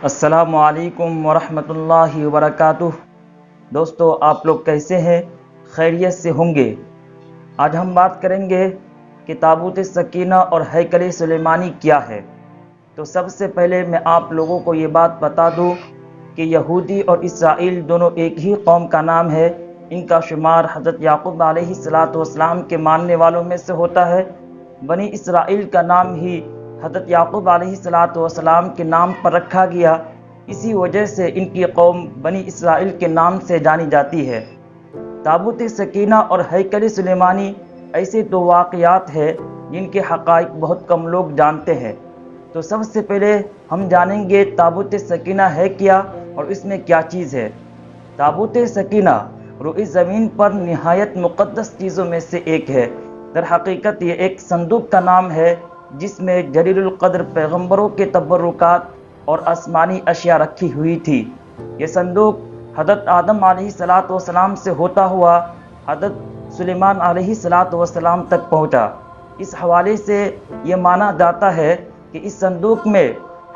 السلام علیکم ورحمۃ اللہ وبرکاتہ۔ دوستو، آپ لوگ کیسے ہیں؟ خیریت سے ہوں گے؟ آج ہم بات کریں گے کہ تابوت سکینہ اور ہیکل سلیمانی کیا ہے۔ تو سب سے پہلے میں آپ لوگوں کو یہ بات بتا دوں کہ یہودی اور اسرائیل دونوں ایک ہی قوم کا نام ہے۔ ان کا شمار حضرت یعقوب علیہ السلام کے ماننے والوں میں سے ہوتا ہے۔ بنی اسرائیل کا نام ہی حضرت یعقوب علیہ السلام کے نام پر رکھا گیا، اسی وجہ سے ان کی قوم بنی اسرائیل کے نام سے جانی جاتی ہے۔ تابوت سکینہ اور ہیکل سلیمانی ایسے دو واقعات ہیں جن کے حقائق بہت کم لوگ جانتے ہیں۔ تو سب سے پہلے ہم جانیں گے تابوت سکینہ ہے کیا اور اس میں کیا چیز ہے۔ تابوت سکینہ روئے زمین پر نہایت مقدس چیزوں میں سے ایک ہے۔ در حقیقت یہ ایک صندوق کا نام ہے جس میں جلیل القدر پیغمبروں کے تبرکات اور آسمانی اشیاء رکھی ہوئی تھی۔ یہ صندوق حضرت آدم علیہ السلام سے ہوتا ہوا حضرت سلیمان علیہ السلام تک پہنچا۔ اس حوالے سے یہ مانا جاتا ہے کہ اس صندوق میں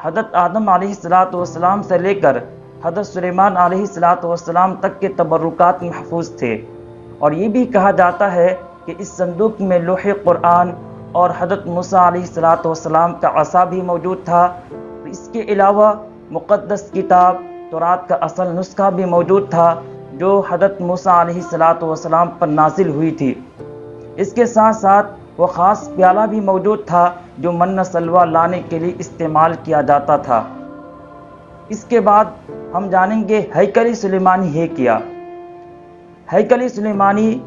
حضرت آدم علیہ السلام سے لے کر حضرت سلیمان علیہ السلام تک کے تبرکات محفوظ تھے، اور یہ بھی کہا جاتا ہے کہ اس صندوق میں لوح قرآن اور حضرت موسیٰ علیہ السلام کا عصا بھی موجود تھا۔ اس کے علاوہ مقدس کتاب تورات کا اصل نسخہ بھی موجود تھا جو حضرت موسیٰ علیہ السلام پر نازل ہوئی تھی۔ اس کے ساتھ ساتھ وہ خاص پیالہ بھی موجود تھا جو من سلوہ لانے کے لیے استعمال کیا جاتا تھا۔ اس کے بعد ہم جانیں گے ہیکل سلیمانی ہے کیا۔ ہیکل سلیمانی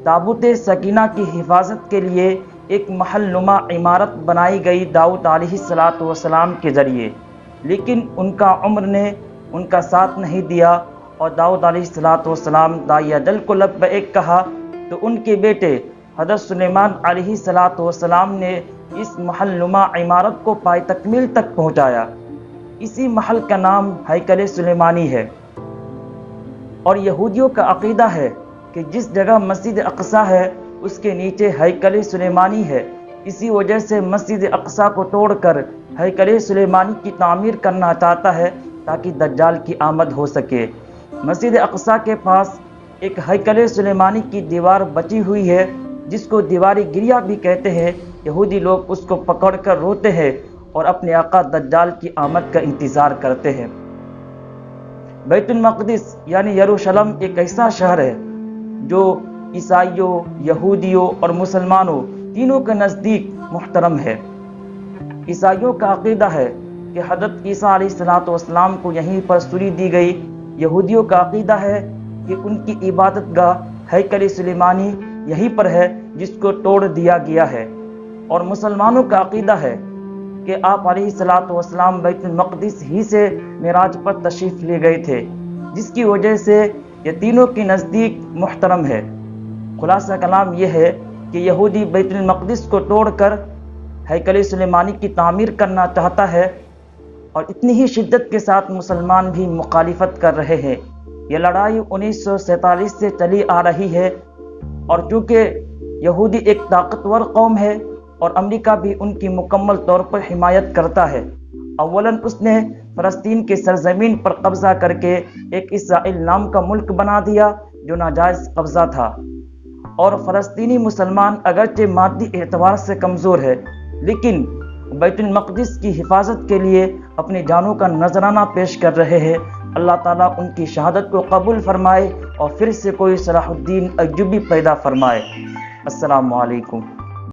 تابوت سکینہ کی حفاظت کے لیے ایک محل نما عمارت بنائی گئی داؤد علیہ السلام کے ذریعے، لیکن ان کا عمر نے ان کا ساتھ نہیں دیا، اور داؤد علیہ السلام داعی اجل کو لبیک کہا تو ان کے بیٹے حضرت سلیمان علیہ السلام نے اس محل نما عمارت کو پائے تکمیل تک پہنچایا۔ اسی محل کا نام ہیکل سلیمانی ہے، اور یہودیوں کا عقیدہ ہے کہ جس جگہ مسجد اقصیٰ ہے اس کے نیچے ہیکل سلیمانی ہے۔ اسی وجہ سے مسجد اقصیٰ کو توڑ کر ہیکل سلیمانی کی تعمیر کرنا چاہتا ہے تاکہ دجال کی آمد ہو سکے۔ مسجد اقصیٰ کے پاس ایک ہیکل سلیمانی کی دیوار بچی ہوئی ہے جس کو دیوار گریہ بھی کہتے ہیں۔ یہودی لوگ اس کو پکڑ کر روتے ہیں اور اپنے آقا دجال کی آمد کا انتظار کرتے ہیں۔ بیت المقدس یعنی یروشلم ایک ایسا شہر ہے جو عیسائیوں، یہودیوں اور مسلمانوں تینوں کے نزدیک محترم ہے۔ عیسائیوں کا عقیدہ ہے کہ حضرت عیسیٰ علیہ السلام کو یہیں پر سولی دی گئی۔ یہودیوں کا عقیدہ ہے کہ ان کی عبادت گاہ ہیکل سلیمانی یہیں پر ہے جس کو توڑ دیا گیا ہے، اور مسلمانوں کا عقیدہ ہے کہ آپ علیہ السلام بیت المقدس ہی سے معراج پر تشریف لے گئے تھے، جس کی وجہ سے یہ تینوں کے نزدیک محترم ہے۔ خلاصہ کلام یہ ہے کہ یہودی بیت المقدس کو توڑ کر ہیکل سلیمانی کی تعمیر کرنا چاہتا ہے، اور اتنی ہی شدت کے ساتھ مسلمان بھی مخالفت کر رہے ہیں۔ یہ لڑائی 1947 سے چلی آ رہی ہے، اور چونکہ یہودی ایک طاقتور قوم ہے اور امریکہ بھی ان کی مکمل طور پر حمایت کرتا ہے۔ اولاً اس نے فلسطین کی سرزمین پر قبضہ کر کے ایک اسرائیل نام کا ملک بنا دیا جو ناجائز قبضہ تھا، اور فلسطینی مسلمان اگرچہ مادی اعتبار سے کمزور ہے لیکن بیت المقدس کی حفاظت کے لیے اپنی جانوں کا نذرانہ پیش کر رہے ہیں۔ اللہ تعالیٰ ان کی شہادت کو قبول فرمائے اور پھر سے کوئی صلاح الدین ایوبی پیدا فرمائے۔ السلام علیکم۔